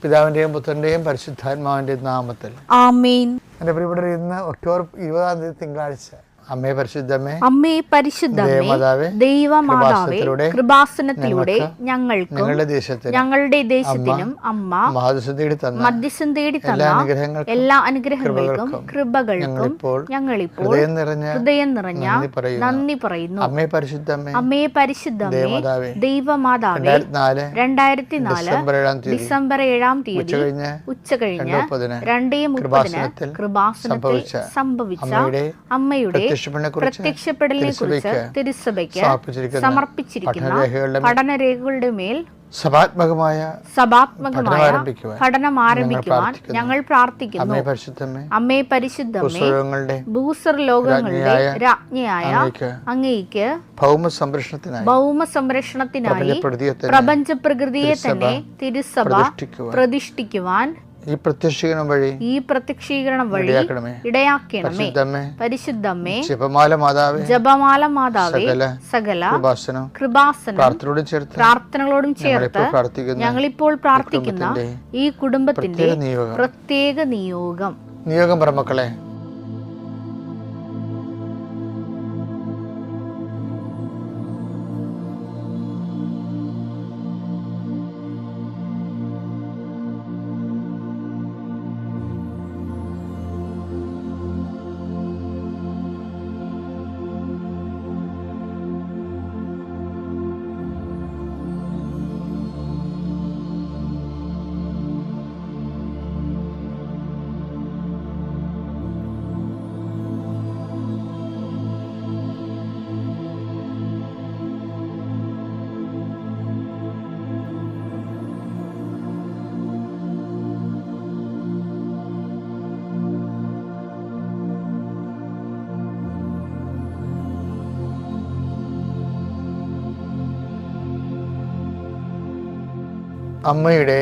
പിതാവിൻ്റെയും പുത്രൻ്റെയും പരിശുദ്ധാത്മാവിൻ്റെയും നാമത്തിൽ ആമേൻ. എൻ്റെ പ്രിയപ്പെട്ടവരെ, ഇന്ന് ഒക്ടോബർ 20 തിങ്കളാഴ്ച. അമ്മേ പരിശുദ്ധമേ, അമ്മേ പരിശുദ്ധമേ, ദൈവമാതാവേ, കൃപാസനത്തിലൂടെ ഞങ്ങൾക്കും ഞങ്ങളുടെ ദേശത്തിനും അമ്മ മധ്യസ്ഥം തേടി തന്ന എല്ലാ അനുഗ്രഹങ്ങൾക്കും കൃപകൾക്കും ഞങ്ങളിപ്പോൾ ഹൃദയം നിറഞ്ഞ നന്ദി പറയുന്നു. അമ്മേ പരിശുദ്ധമേ, അമ്മേ പരിശുദ്ധമേ, ദൈവമാതാവേ, 2004 ഡിസംബർ 7 ഉച്ചകഴിഞ്ഞ് 2:30 കൃപാസനത്തിൽ സംഭവിച്ച അമ്മയുടെ പ്രത്യക്ഷപ്പെടലിനെ കുറിച്ച് തിരുസഭയ്ക്ക് സമർപ്പിച്ചിരിക്കുന്ന പഠനരേഖകളുടെ മേൽ സഭാത്മകമായ പഠനം ആരംഭിക്കുവാൻ ഞങ്ങൾ പ്രാർത്ഥിക്കുന്നു. അമ്മേ പരിശുദ്ധമേ, ഭൂസ്വർ ലോകങ്ങളുടെ രാജ്ഞിയായ അങ്ങേയ്ക്ക് ഭൗമ സംരക്ഷണത്തിനായി പ്രപഞ്ച പ്രകൃതിയെ തന്നെ തിരുസഭ പ്രതിഷ്ഠിക്കുവാൻ ഈ പ്രത്യക്ഷീകരണം വഴി ഇടയാക്കണമേ. പരിശുദ്ധമേ, ജപമാല മാതാവേ, സകല കൃപാസനം പ്രാർത്ഥനകളോടും ചേർത്ത് ഞങ്ങളിപ്പോൾ പ്രാർത്ഥിക്കുന്ന ഈ കുടുംബത്തിന്റെ പ്രത്യേക നിയോഗം പറമക്കളെ. അമ്മയുടെ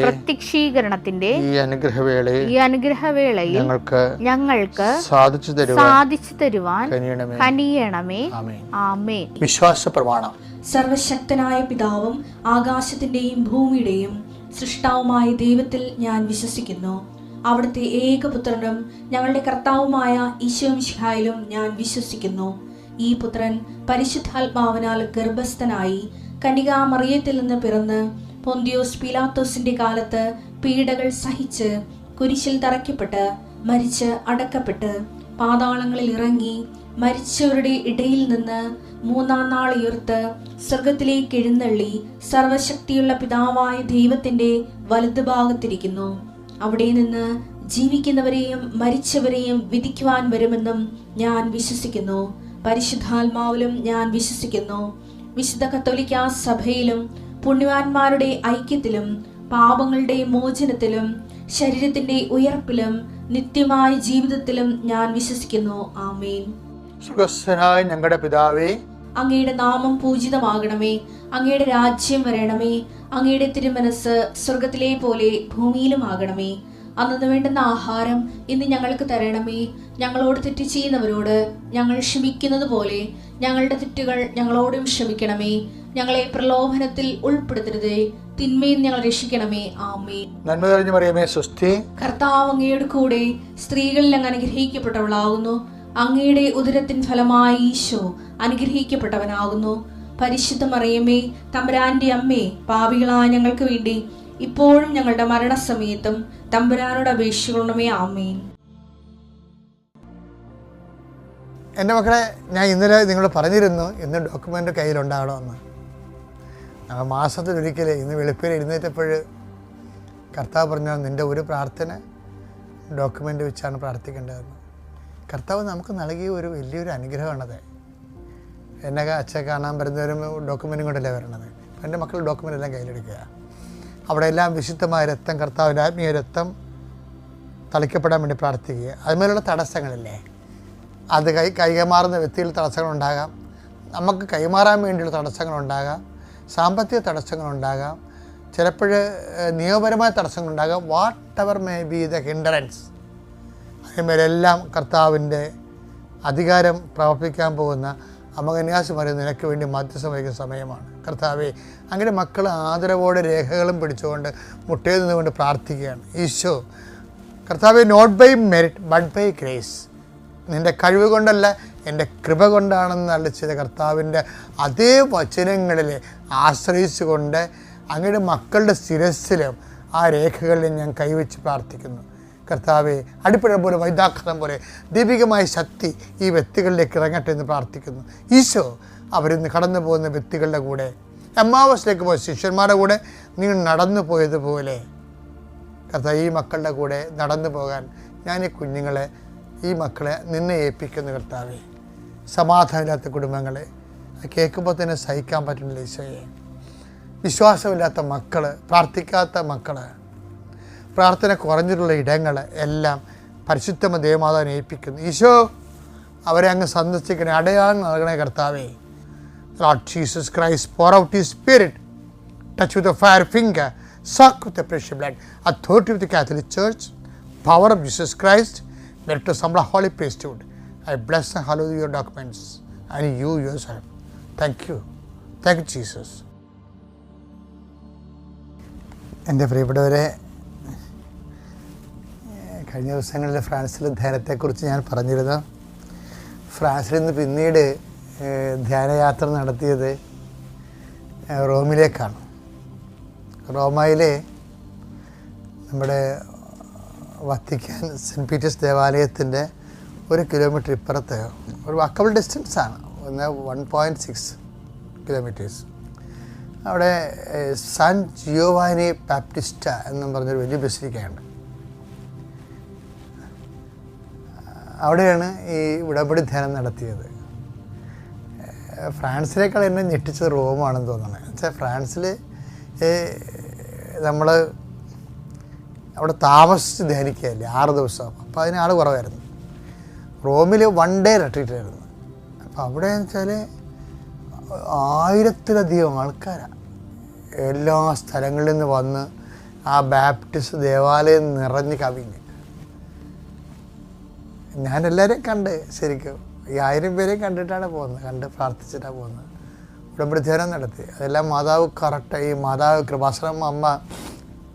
പ്രത്യക്ഷീകരണത്തിന്റെ ഈ അനുഗ്രഹവേളയിൽ ഞങ്ങൾക്ക് സാധിച്ചു തരുവാൻ കനിയണമേ. ആമേൻ. വിശ്വാസ പ്രമാണം. സർവശക്തനായ പിതാവും ആകാശത്തിന്റെയും ഭൂമിയുടെയും സൃഷ്ടാവുമായ ദൈവത്തിൽ ഞാൻ വിശ്വസിക്കുന്നു. അവിടുത്തെ ഏകപുത്രനും ഞങ്ങളുടെ കർത്താവുമായ ഈശോമിശിഹായിലും ഞാൻ വിശ്വസിക്കുന്നു. ഈ പുത്രൻ പരിശുദ്ധാത്മാവിനാൽ ഗർഭസ്ഥനായി കന്യകാമറിയത്തിൽ നിന്ന് പിറന്ന് പൊന്തിയോസ് പീലാത്തോസിന്റെ കാലത്ത് പീഡകൾ സഹിച്ച് കുരിശിൽ തറയ്ക്കപ്പെട്ട് മരിച്ച് അടക്കപ്പെട്ട് പാതാളങ്ങളിൽ ഇറങ്ങി മരിച്ചവരുടെ ഇടയിൽ നിന്ന് 3-ാം നാൾ ഉയർത്ത് സ്വർഗത്തിലേക്ക് എഴുന്നള്ളി സർവശക്തിയുള്ള പിതാവായ ദൈവത്തിന്റെ വലതുഭാഗത്തിരിക്കുന്നു. അവിടെ നിന്ന് ജീവിക്കുന്നവരെയും മരിച്ചവരെയും വിധിക്കുവാൻ വരുമെന്നും ഞാൻ വിശ്വസിക്കുന്നു. പരിശുദ്ധാത്മാവിലും ഞാൻ വിശ്വസിക്കുന്നു. വിശുദ്ധ കത്തോലിക്കാ സഭയിലും പുണ്യവാന്മാരുടെ ഐക്യത്തിലും പാപങ്ങളുടെ മോചനത്തിലും ശരീരത്തിന്റെ ഉയർപ്പിലും നിത്യമായ ജീവിതത്തിലും ഞാൻ വിശ്വസിക്കുന്നു. ആമേൻ. സുഖസ്ഥനായ ഞങ്ങളുടെ പിതാവേ, അങ്ങയുടെ നാമം പൂജിതമാകണമേ. അങ്ങയുടെ രാജ്യം വരണമേ. അങ്ങയുടെ തിരുമനസ് സ്വർഗത്തിലെ പോലെ ഭൂമിയിലും ആകണമേ. അന്നു വേണ്ടുന്ന ആഹാരം ഇന്ന് ഞങ്ങൾക്ക് തരണമേ. ഞങ്ങളോട് തെറ്റ് ചെയ്യുന്നവരോട് ഞങ്ങൾ ക്ഷമിക്കുന്നത് പോലെ ഞങ്ങളുടെ തെറ്റുകൾ ഞങ്ങളോടും ക്ഷമിക്കണമേ. ഞങ്ങളെ പ്രലോഭനത്തിൽ ഉൾപ്പെടുത്തരുതേ, തിന്മയിൽ ഞങ്ങൾ രക്ഷിക്കണമേ. ആമേൻ. നന്മ നിറഞ്ഞ മറിയമേ, സ്വസ്തി. കർത്താവ് അങ്ങയുടെ കൂടെ സ്ത്രീകളിൽ അങ്ങ് അനുഗ്രഹിക്കപ്പെട്ടവളാകുന്നു. അങ്ങയുടെ ഉദരത്തിൻ ഫലമായി ഈശോ അനുഗ്രഹിക്കപ്പെട്ടവനാകുന്നു. പരിശുദ്ധ മറിയമേ, തമ്പുരാന്റെ അമ്മേ, പാപികളായ ഞങ്ങൾക്ക് വേണ്ടി ഇപ്പോഴും ഞങ്ങളുടെ മരണസമയത്തും തമ്പുരാനോട് അപേക്ഷിക്കണമേ. ആമേൻ. എൻ്റെ മക്കളെ, ഞാൻ ഇന്നലെ നിങ്ങളോട് പറഞ്ഞിരുന്നു ഇന്ന് ഡോക്യുമെൻ്റ് കയ്യിലുണ്ടാകണമെന്ന്. ഞങ്ങൾ മാസത്തിലൊരിക്കൽ ഇന്ന് വെളുപ്പിൽ എഴുന്നേറ്റപ്പോൾ കർത്താവ് പറഞ്ഞാൽ നിൻ്റെ ഒരു പ്രാർത്ഥന ഡോക്യുമെൻ്റ് വെച്ചാണ് പ്രാർത്ഥിക്കേണ്ടതെന്ന്. കർത്താവ് നമുക്ക് നൽകിയ ഒരു വലിയൊരു അനുഗ്രഹമാണത്. എന്നെ അച്ഛൻ കാണാൻ വരുന്നവരും ഡോക്യുമെൻറ്റും കൊണ്ടല്ലേ വരണത്. അപ്പം എൻ്റെ മക്കൾ ഡോക്യുമെൻ്റ് എല്ലാം കയ്യിലെടുക്കുക. അവിടെ എല്ലാം വിശുദ്ധമായ രക്തം, കർത്താവിൻ്റെ ആത്മീയ രക്തം തളിക്കപ്പെടാൻ വേണ്ടി പ്രാർത്ഥിക്കുക. അതുമേലുള്ള തടസ്സങ്ങളില്ലേ, അത് കൈമാറുന്ന വ്യക്തിയിൽ തടസ്സങ്ങളുണ്ടാകാം, നമുക്ക് കൈമാറാൻ വേണ്ടിയുള്ള തടസ്സങ്ങളുണ്ടാകാം, സാമ്പത്തിക തടസ്സങ്ങളുണ്ടാകാം, ചിലപ്പോൾ നിയമപരമായ തടസ്സങ്ങളുണ്ടാകാം. Whatever may be the hindrance, അതിന്മേലെല്ലാം കർത്താവിൻ്റെ അധികാരം പ്രവർത്തിക്കാൻ പോകുന്ന അമകന്യാസ് പറയും നിനക്ക് വേണ്ടി മധ്യസ്ഥം വഹിക്കുന്ന സമയമാണ്. കർത്താവേ, അങ്ങനെ മക്കൾ ആദരവോടെ രേഖകളും പിടിച്ചുകൊണ്ട് മുട്ടയിൽ നിന്നുകൊണ്ട് പ്രാർത്ഥിക്കുകയാണ്. ഈശോ കർത്താവേ, not by merit but by grace, നിൻ്റെ കഴിവ് കൊണ്ടല്ല എൻ്റെ കൃപ കൊണ്ടാണെന്ന് അളിച്ചത് കർത്താവിൻ്റെ അതേ വചനങ്ങളിൽ ആശ്രയിച്ചുകൊണ്ട് അങ്ങയുടെ മക്കളുടെ ശിരസ്സിലും ആ രേഖകളിൽ ഞാൻ കൈവച്ച് പ്രാർത്ഥിക്കുന്നു. കർത്താവെ, അടിപ്പഴ പോലെ വൈദാഘാതം പോലെ ദൈവികമായ ശക്തി ഈ വ്യക്തികളിലേക്ക് ഇറങ്ങട്ടെ എന്ന് പ്രാർത്ഥിക്കുന്നു. ഈശോ അവരിന്ന് കടന്നു പോകുന്ന വ്യക്തികളുടെ കൂടെ, എമ്മാവസിലേക്ക് പോയ ശിഷ്യന്മാരുടെ കൂടെ നിങ്ങൾ നടന്നു പോയതുപോലെ കർത്താവ് ഈ മക്കളുടെ കൂടെ നടന്നു പോകാൻ ഞാൻ ഈ കുഞ്ഞുങ്ങളെ, ഈ മക്കളെ നിന്നെ ഏൽപ്പിക്കുന്നു. കർത്താവെ, സമാധാനമില്ലാത്ത കുടുംബങ്ങളെ കേൾക്കുമ്പോൾ തന്നെ സഹിക്കാൻ പറ്റുന്നില്ല ഈശോയെ. വിശ്വാസമില്ലാത്ത മക്കൾ, പ്രാർത്ഥിക്കാത്ത മക്കൾ, പ്രാർത്ഥന കുറഞ്ഞിട്ടുള്ള ഇടങ്ങൾ എല്ലാം പരിശുദ്ധ ദേവമാതാവിനെ ഏൽപ്പിക്കുന്നു. ഈശോ അവരെ അങ്ങ് സന്ദർശിക്കണേ, അടയാളം നൽകണേ കർത്താവേ. Lord Jesus Christ, pour out His Spirit, touch with a fire finger, suck with the precious blood, authority of the Catholic Church, power of Jesus Christ, merit to some holy priesthood. I bless and hallow your documents and you yourself. Thank you. Thank you, Jesus. എൻ്റെ പ്രിയപ്പെട്ടവരെ, കഴിഞ്ഞ ദിവസങ്ങളിൽ ഫ്രാൻസിലെ ധ്യാനത്തെക്കുറിച്ച് ഞാൻ പറഞ്ഞിരുന്നു. ഫ്രാൻസിൽ നിന്ന് പിന്നീട് ധ്യാനയാത്ര നടത്തിയത് റോമിലേക്കാണ്. റോമയിലെ നമ്മുടെ വത്തിക്കാൻ സെൻറ്റ് പീറ്റേഴ്സ് ദേവാലയത്തിൻ്റെ 1 കിലോമീറ്റർ ഇപ്പുറത്ത് ഒരു വാക്കബിൾ ഡിസ്റ്റൻസാണ്, 1.6 കിലോമീറ്റേഴ്സ്. അവിടെ സാൻ ജിയോവാനി ബാപ്റ്റിസ്റ്റ എന്നും പറഞ്ഞൊരു വലിയ ബസിലിക്കയുണ്ട്. അവിടെയാണ് ഈ ഉടമ്പടി ധ്യാനം നടത്തിയത്. ഫ്രാൻസിനേക്കാൾ എന്നെ ഞെട്ടിച്ചത് റോമാണെന്ന് തോന്നുന്നത്. എന്നുവെച്ചാൽ ഫ്രാൻസിൽ നമ്മൾ അവിടെ താമസിച്ച് ധ്യാനിക്കുകയല്ലേ 6 ദിവസം, അപ്പോൾ അതിന് ആൾ കുറവായിരുന്നു. റോമിൽ 1 ഡേ റിട്രീറ്റ് ആയിരുന്നു. അപ്പോൾ അവിടെ എന്ന് വെച്ചാൽ 1000-ലധികം ആൾക്കാരാണ് എല്ലാ സ്ഥലങ്ങളിൽ നിന്ന് വന്ന് ആ ബാപ്റ്റിസ്റ്റ് ദേവാലയം നിറഞ്ഞ് കവിഞ്ഞ്. ഞാനെല്ലാവരെയും കണ്ട്, ശരിക്കും ഈ 1000 പേരെയും കണ്ടിട്ടാണ് പോകുന്നത്, കണ്ട് പ്രാർത്ഥിച്ചിട്ടാണ് പോകുന്നത്. ഉടമ്പടി ധ്യാനം നടത്തി. അതെല്ലാം മാതാവ് കറക്റ്റ്, ഈ മാതാവ് കൃപാശ്രമം അമ്മ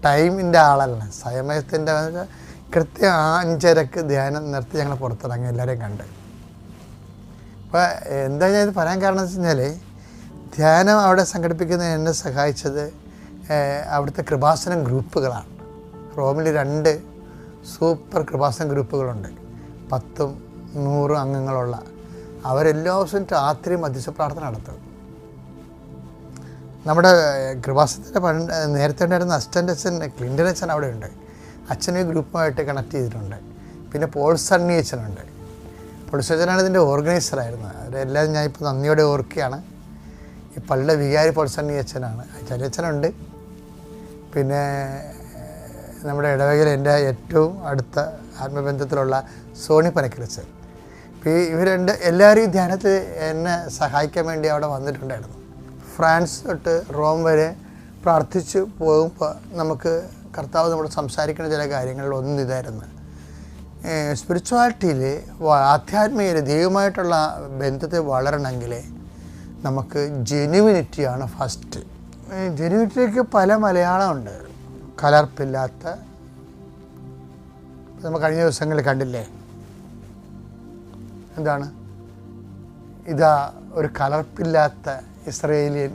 ടൈമിൻ്റെ ആളല്ല, സമയത്തിൻ്റെ കൃത്യം 5:30 ധ്യാനം നിർത്തി ഞങ്ങൾ പുറത്തിറങ്ങി എല്ലാവരെയും കണ്ട്. അപ്പോൾ എന്താ ഞാൻ ഇത് പറയാൻ കാരണം എന്ന് വെച്ച് കഴിഞ്ഞാൽ, ധ്യാനം അവിടെ സംഘടിപ്പിക്കുന്നതിന് എന്നെ സഹായിച്ചത് അവിടുത്തെ കൃപാസനം ഗ്രൂപ്പുകളാണ്. റോമിൽ 2 സൂപ്പർ കൃപാസനം ഗ്രൂപ്പുകളുണ്ട്, 10-100 അംഗങ്ങളുള്ള. അവരെല്ലാ ദിവസവും രാത്രി മധ്യസ്ഥ പ്രാർത്ഥന നടത്തും. നമ്മുടെ കൃപാസനത്തിൻ്റെ നേരത്തെ ഉണ്ടായിരുന്ന അസിസ്റ്റൻ്റ് അച്ഛൻ ക്ലിൻ്റൺ അച്ഛൻ അവിടെ ഉണ്ട്. അച്ഛനെ ഗ്രൂപ്പുമായിട്ട് കണക്ട് ചെയ്തിട്ടുണ്ട്. പിന്നെ പോൾ സണ്ണി അച്ഛനുണ്ട്. പോൾ സണ്ണനാണ് ഇതിൻ്റെ ഓർഗനൈസറായിരുന്നത്. അവരെല്ലാം ഞാൻ ഇപ്പോൾ നന്ദിയോടെ ഓർക്കുകയാണ്. ഈ പള്ളിയുടെ വികാരി പോൾ സണ്ണി അച്ഛനാണ്. ചെറിയച്ഛനുണ്ട്. പിന്നെ നമ്മുടെ ഇടവകയിൽ എൻ്റെ ഏറ്റവും അടുത്ത ആത്മബന്ധത്തിലുള്ള സോണി പനക്കരച്ചൻ. ഇപ്പോൾ ഇവർ എല്ലാവരും ഈ ധ്യാനത്തിൽ എന്നെ സഹായിക്കാൻ വേണ്ടി അവിടെ വന്നിട്ടുണ്ടായിരുന്നു. ഫ്രാൻസ് തൊട്ട് റോം വരെ പ്രാർത്ഥിച്ച് പോകുമ്പോൾ നമുക്ക് കർത്താവ് നമ്മൾ സംസാരിക്കുന്ന ചില കാര്യങ്ങളിൽ ഒന്നും ഇതായിരുന്നു. സ്പിരിച്വാലിറ്റിയിൽ, ആധ്യാത്മികയിൽ ദൈവമായിട്ടുള്ള ബന്ധത്തിൽ വളരണമെങ്കിൽ നമുക്ക് ജെനുവിനിറ്റിയാണ് ഫസ്റ്റ്. ജെനുവിനിറ്റിക്ക് പല മലയാളമുണ്ട്. കലർപ്പില്ലാത്ത, നമ്മൾ കഴിഞ്ഞ ദിവസങ്ങളിൽ കണ്ടില്ലേ, എന്താണ് ഇതാ ഒരു കലർപ്പില്ലാത്ത ഇസ്രയേലിയൻ.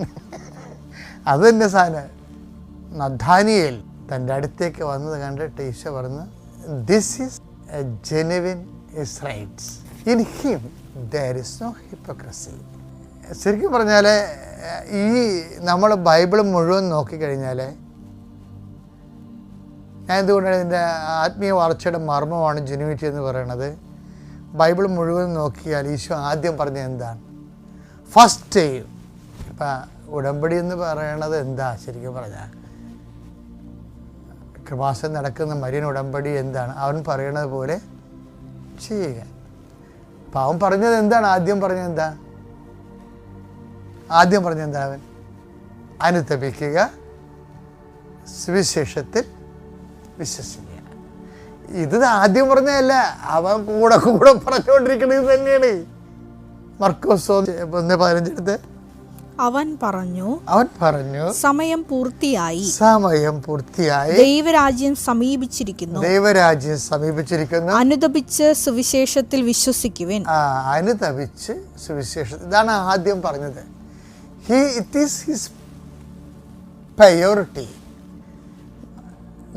അത് തന്നെ സാധനം. നഥാനിയേൽ തൻ്റെ അടുത്തേക്ക് വന്നത് കണ്ടിട്ട് ഈശോ പറഞ്ഞു, this is a genuine Israels, in him there is no hypocrisy. ശരിക്കും പറഞ്ഞാൽ ഈ നമ്മൾ ബൈബിൾ മുഴുവൻ നോക്കിക്കഴിഞ്ഞാൽ, ഞാൻ എന്തുകൊണ്ടാണ് ഇതിൻ്റെ ആത്മീയ വളർച്ചയുടെ മർമ്മമാണ് ജെനുവിനിറ്റി എന്ന് പറയുന്നത്. ബൈബിൾ മുഴുവൻ നോക്കിയാൽ ഈശോ ആദ്യം പറഞ്ഞത് എന്താണ്? ഫസ്റ്റ്. ഇപ്പം ഉടമ്പടി എന്ന് പറയണത് എന്താ ശരിക്കും പറഞ്ഞാൽ? കൃപാസനം നടക്കുന്ന മരിയൻ ഉടമ്പടി എന്താണ്? അവൻ പറയണത് പോലെ ചെയ്യുക. അപ്പം അവൻ പറഞ്ഞത് എന്താണ്? ആദ്യം പറഞ്ഞത് എന്താ? അവൻ അനുതപിക്കുക, സുവിശേഷത്തിൽ വിശ്വസിക്കുക. ഇത് ആദ്യം പറഞ്ഞതല്ല, അവൻ കൂടെ പറഞ്ഞുകൊണ്ടിരിക്കുന്നത് തന്നെയാണ്. മർക്കോസ് 1:15 അവൻ പറഞ്ഞു സമയം പൂർത്തിയായി, ദൈവരാജ്യം സമീപിച്ചിരിക്കുന്നു, അനുതപിച്ച് സുവിശേഷത്തിൽ വിശ്വസിക്കുവിൻ. അനുതപിച്ച് സുവിശേഷം, ഇതാണ് ആദ്യം പറഞ്ഞത്. It is his priority.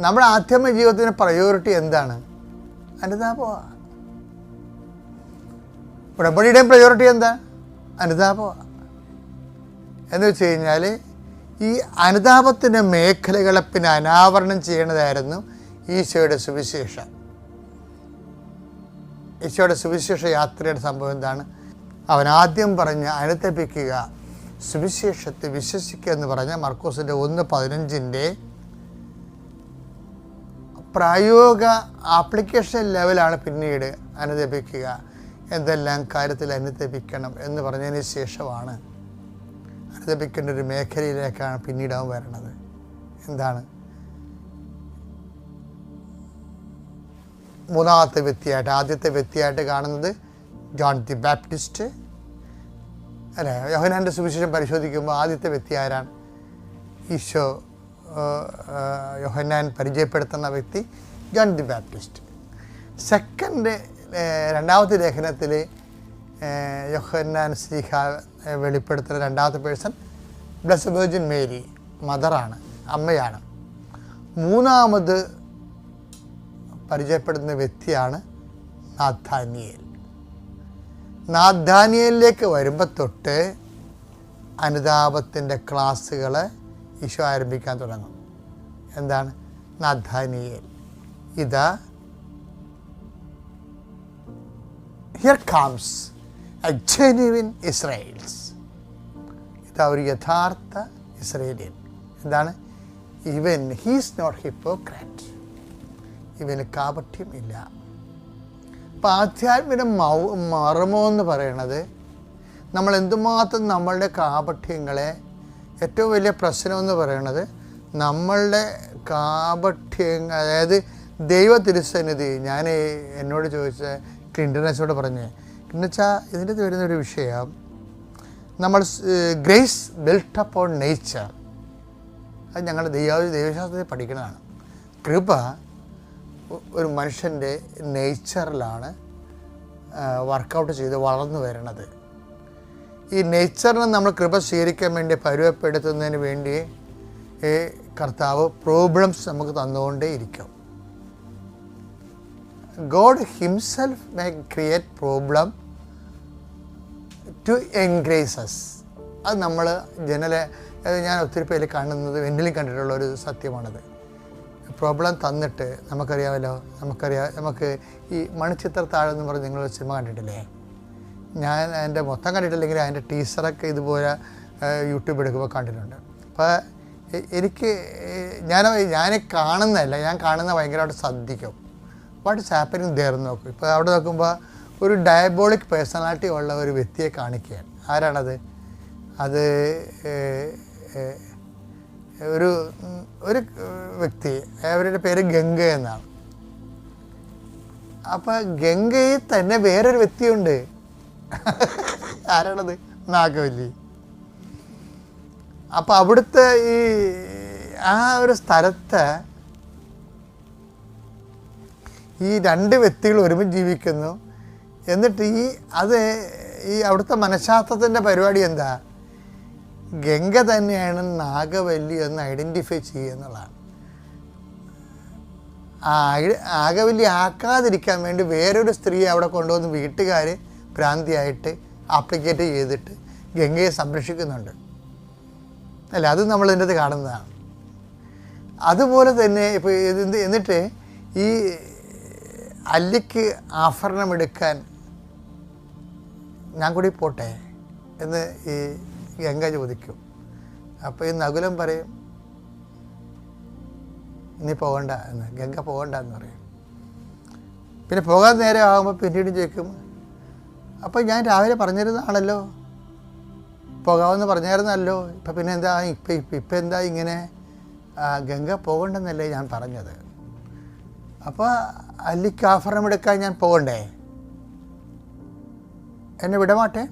നമ്മുടെ ആധ്യാത്മിക ജീവിതത്തിന് പ്രയോറിറ്റി എന്താണ്? അനുതാപമാണ്. ഉടമ്പടിയുടെയും പ്രയോറിറ്റി എന്താ? അനുതാപമാണ്. എന്ന് വെച്ച് കഴിഞ്ഞാൽ ഈ അനുതാപത്തിൻ്റെ മേഖലകളെ പിന്നെ അനാവരണം ചെയ്യണതായിരുന്നു ഈശോയുടെ സുവിശേഷം. ഈശോയുടെ സുവിശേഷ യാത്രയുടെ സംഭവം എന്താണ്? അവൻ ആദ്യം പറഞ്ഞ് അനുതപിക്കുക, സുവിശേഷത്തെ വിശ്വസിക്കുക എന്ന് പറഞ്ഞ മർക്കോസിൻ്റെ 1:15 പ്രായോഗിക ആപ്ലിക്കേഷൻ ലെവലാണ് പിന്നീട് അനുതപിക്കുക, എന്തെല്ലാം കാര്യത്തിൽ അനുതപിക്കണം എന്ന് പറഞ്ഞതിന് ശേഷമാണ് അനുതപിക്കേണ്ട ഒരു മേഖലയിലേക്കാണ് പിന്നീട് അവൻ വരണത്. എന്താണ്? മൂന്നാമത്തെ വ്യക്തിയായിട്ട്, ആദ്യത്തെ വ്യക്തിയായിട്ട് കാണുന്നത് ജോൺ ദി ബാപ്റ്റിസ്റ്റ് അല്ലേ? യോഹന്നാൻ്റെ സുവിശേഷം പരിശോധിക്കുമ്പോൾ ആദ്യത്തെ വ്യക്തി ആരാണ്? ഈശോ യോഹന്നാൻ പരിചയപ്പെടുത്തുന്ന വ്യക്തി ജോൺ ദി ബാപ്റ്റിസ്റ്റ്. രണ്ടാമത്തെ ലേഖനത്തിൽ യോഹന്നാൻ ശ്ലീഹ വെളിപ്പെടുത്തുന്ന രണ്ടാമത്തെ പേഴ്സൺ ബ്ലെസ്ഡ് വെർജിൻ മേരി, മദറാണ്, അമ്മയാണ്. മൂന്നാമത് പരിചയപ്പെടുന്ന വ്യക്തിയാണ് നാഥാനിയേൽ. നാഥാനിയേലിലേക്ക് വരുമ്പോൾ തൊട്ട് അനുതാപത്തിൻ്റെ ക്ലാസ്സുകൾ ഈശോ ആരംഭിക്കാൻ തുടങ്ങും. എന്താണ്? നാഥാനിയേൽ, ഇതാ here comes A genuine Israel's. ഇതാ ഒരു യഥാർത്ഥ ഇസ്രയേലിയൻ. എന്താണ്? ഇവൻ ഹീസ് നോട്ട് ഹിപ്പോക്രാറ്റ്, ഇവന് കാപട്യം ഇല്ല. അപ്പം ആധ്യാത്മിക മർമ്മം എന്ന് പറയണത് നമ്മൾ എന്തുമാത്രം നമ്മളുടെ കാപട്യങ്ങളെ, ഏറ്റവും വലിയ പ്രശ്നമെന്ന് പറയണത് നമ്മളുടെ കാപട്യങ്ങൾ, അതായത് ദൈവ തിരുസന്നിധി. ഞാൻ എന്നോട് ചോദിച്ച ക്ലിൻറ്റനോട് പറഞ്ഞേ, എന്നുവെച്ചാൽ ഇതിൻ്റെ വരുന്നൊരു വിഷയം, നമ്മൾ ഗ്രേസ് ബിൽട്ട് അപ്പോൺ നേച്ചർ, അത് ഞങ്ങൾ ദൈവശാസ്ത്രത്തിൽ പഠിക്കുന്നതാണ്. കൃപ ഒരു മനുഷ്യൻ്റെ നേച്ചറിലാണ് വർക്കൗട്ട് ചെയ്ത് വളർന്നു വരണത്. ഈ നേച്ചറിനെ നമ്മൾ കൃപ സ്വീകരിക്കാൻ വേണ്ടി പരുവപ്പെടുത്തുന്നതിന് വേണ്ടി കർത്താവ് പ്രോബ്ലംസ് നമുക്ക് തന്നുകൊണ്ടേ ഇരിക്കും. God himself may create problem to engrace us. അത് നമ്മൾ ഞാൻ ഒത്തിരി പേര് കാണുന്നത്, എന്നിലും കണ്ടിട്ടുള്ള ഒരു സത്യമാണത്. പ്രോബ്ലം തന്നിട്ട് നമുക്ക് ഈ മണിച്ചിത്രത്താഴ് എന്ന് പറഞ്ഞ് നിങ്ങൾ സിനിമ കണ്ടിട്ടില്ലേ? ഞാൻ അതിൻ്റെ മൊത്തം കണ്ടിട്ടില്ലെങ്കിൽ അതിൻ്റെ ടീസറൊക്കെ ഇതുപോലെ യൂട്യൂബ് എടുക്കുമ്പോൾ കണ്ടിട്ടുണ്ട്. അപ്പോൾ എനിക്ക് ഞാൻ കാണുന്നതല്ല, ഞാൻ കാണുന്ന ഭയങ്കരമായിട്ട് ശ്രദ്ധിക്കും. വാട്ട് ഇസ് ഹാപ്പനിങ് ദെയർ എന്ന് നോക്കും. ഇപ്പോൾ അവിടെ നോക്കുമ്പോൾ ഒരു ഡയബോളിക് പേഴ്സണാലിറ്റി ഉള്ള ഒരു വ്യക്തിയെ കാണിക്കുകയാണ്. ആരാണത്? അത് ഒരു വ്യക്തി, അവരുടെ പേര് ഗംഗ എന്നാണ്. അപ്പം ഗംഗയിൽ തന്നെ വേറൊരു വ്യക്തിയുണ്ട്. ആരാണത്? നാഗവല്ലി. അപ്പം അവിടുത്തെ ആ ഒരു സ്ഥലത്ത് ഈ രണ്ട് വ്യക്തികൾ ഒരുമിച്ച് ജീവിക്കുന്നു. എന്നിട്ട് അവിടുത്തെ മനഃശാസ്ത്രത്തിൻ്റെ പരിപാടി എന്താ? ഗംഗ തന്നെയാണ് നാഗവല്ലി എന്ന് ഐഡൻറ്റിഫൈ ചെയ്യുക എന്നുള്ളതാണ്. നാഗവല്ലി ആക്കാതിരിക്കാൻ വേണ്ടി വേറൊരു സ്ത്രീയെ അവിടെ കൊണ്ടുവന്ന് വീട്ടുകാർ ഭ്രാന്തിയായിട്ട് ആപ്ലിക്കേറ്റ് ചെയ്തിട്ട് ഗംഗയെ സംരക്ഷിക്കുന്നുണ്ട്. അല്ല, അത് നമ്മൾ ഇതിൻ്റെ അത് കാണുന്നതാണ്. അതുപോലെ തന്നെ ഇപ്പോൾ എന്നിട്ട് ഈ അല്ലിക്ക് ആഭരണമെടുക്കാൻ ഞാൻ കൂടി പോട്ടെ എന്ന് ഈ ഗംഗ ചോദിക്കും. അപ്പോൾ ഈ നകുലം പറയും, നീ പോകണ്ട എന്ന്. ഗംഗ പോകണ്ട എന്ന് പറയും. പിന്നെ പോകാൻ നേരെ ആകുമ്പോൾ പിന്നീട് ചോദിക്കും, അപ്പോൾ ഞാൻ രാവിലെ പറഞ്ഞിരുന്നതാണല്ലോ, പോകാമെന്ന് പറഞ്ഞായിരുന്നല്ലോ, ഇപ്പം പിന്നെ എന്താ ഇപ്പം എന്താ ഇങ്ങനെ? ഗംഗ പോകണ്ടെന്നല്ലേ ഞാൻ പറഞ്ഞത്. അപ്പോൾ അല്ലിക്ക് ആഭരണമെടുക്കാൻ ഞാൻ പോകണ്ടേ? എന്നെ വിടമാട്ടെ?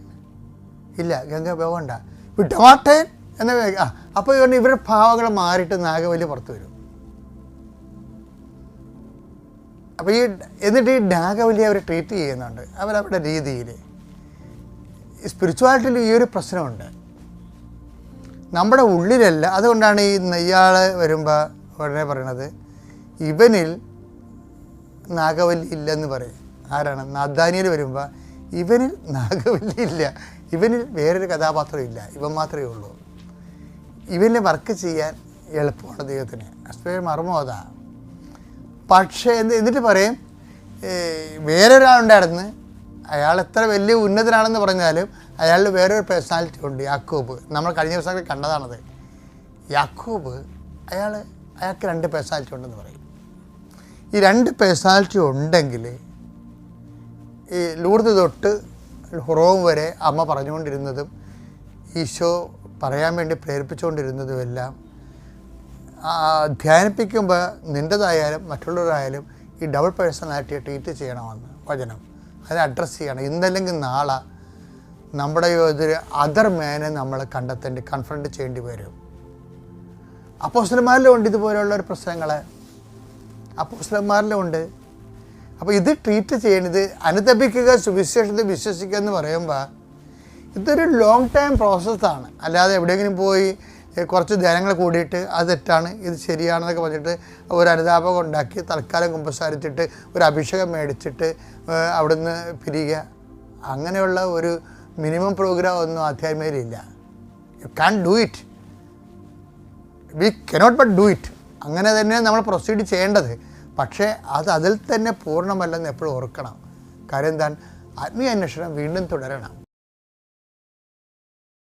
ഇല്ല, ഗംഗ പോകണ്ട, വിട്ടമാട്ടെ എന്ന അപ്പോൾ ഇവരുടെ ഭാവങ്ങൾ മാറിയിട്ട് നാഗവല്ലി പുറത്ത് വരും. അപ്പോൾ എന്നിട്ട് ഈ നാഗവല്ലി അവർ ട്രീറ്റ് ചെയ്യുന്നുണ്ട് അവരവരുടെ രീതിയിൽ. സ്പിരിച്വാലിറ്റിയിൽ ഈ ഒരു പ്രശ്നമുണ്ട്, നമ്മുടെ ഉള്ളിലല്ല. അതുകൊണ്ടാണ് ഈ നെയ്യാൾ വരുമ്പോൾ ഉടനെ പറയണത് ഇവനിൽ നാഗവല്ലി ഇല്ലെന്ന് പറയും. ആരാണ്? നാദാനിയൽ വരുമ്പോൾ ഇവനിൽ നാഗവല്ലി ഇല്ല, ഇവനിൽ വേറൊരു കഥാപാത്രം ഇല്ല, ഇവൻ മാത്രമേ ഉള്ളൂ. ഇവനെ വർക്ക് ചെയ്യാൻ എളുപ്പമാണ് ദൈവത്തിന്. അസ്പേർ മർമ്മം അതാ. പക്ഷേ എന്നിട്ട് പറയും വേറൊരാളുണ്ടായിരുന്നു, അയാൾ എത്ര വലിയ ഉന്നതനാണെന്ന് പറഞ്ഞാലും അയാളുടെ വേറൊരു പേഴ്സണാലിറ്റി ഉണ്ട്, യാക്കോബ്. നമ്മൾ കഴിഞ്ഞ ദിവസങ്ങളിൽ കണ്ടതാണത്. യാക്കോബ് അയാൾക്ക് 2 പേഴ്സണാലിറ്റി ഉണ്ടെന്ന് പറയും. ഈ 2 പേഴ്സണാലിറ്റി ഉണ്ടെങ്കിൽ ഈ ലൂർദ് തൊട്ട് ഹുറോം വരെ അമ്മ പറഞ്ഞുകൊണ്ടിരുന്നതും ഈശോ പറയാൻ വേണ്ടി പ്രേരിപ്പിച്ചുകൊണ്ടിരുന്നതുമെല്ലാം ധ്യാനിപ്പിക്കുമ്പോൾ നിൻ്റെതായാലും മറ്റുള്ളവരായാലും ഈ ഡബിൾ പേഴ്സണാലിറ്റിയെ ട്രീറ്റ് ചെയ്യണമെന്ന് വചനം. അതിനെ അഡ്രസ്സ് ചെയ്യണം. ഇന്നല്ലെങ്കിൽ നാളെ നമ്മുടെ ഒരു അതർ മേനെ നമ്മൾ കൺഫ്രണ്ട് ചെയ്യേണ്ടി വരും. അപ്പോസ്തലന്മാരിലും ഉണ്ട് ഇതുപോലെയുള്ള ഒരു പ്രശ്നങ്ങൾ, അപ്പോസ്തലന്മാരിലും ഉണ്ട്. അപ്പോൾ ഇത് ട്രീറ്റ് ചെയ്യണത് അനുതപിക്കുക, സുവിശേഷത്തിൽ വിശ്വസിക്കുക എന്ന് പറയുമ്പോൾ ഇതൊരു ലോങ് ടൈം പ്രോസസ്സാണ്. അല്ലാതെ എവിടെയെങ്കിലും പോയി കുറച്ച് ധ്യാനങ്ങൾ കൂടിയിട്ട് അത് തെറ്റാണ് ഇത് ശരിയാണെന്നൊക്കെ പറഞ്ഞിട്ട് ഒരു അനുതാപം ഉണ്ടാക്കി തൽക്കാലം കുമ്പസാരിച്ചിട്ട് ഒരു അഭിഷേകം മേടിച്ചിട്ട് അവിടുന്ന് പിരിയുക, അങ്ങനെയുള്ള ഒരു മിനിമം പ്രോഗ്രാം ഒന്നും ആധ്യാത്മികയിലില്ല. You can do it, we cannot but do it. അങ്ങനെ തന്നെ നമ്മൾ പ്രൊസീഡ് ചെയ്യേണ്ടത്. പക്ഷേ അതിൽ തന്നെ പൂർണ്ണമല്ലെന്ന് എപ്പോഴും ഓർക്കണം. കാര്യം എന്താണ്? ആത്മീയ അന്വേഷണം വീണ്ടും തുടരണം.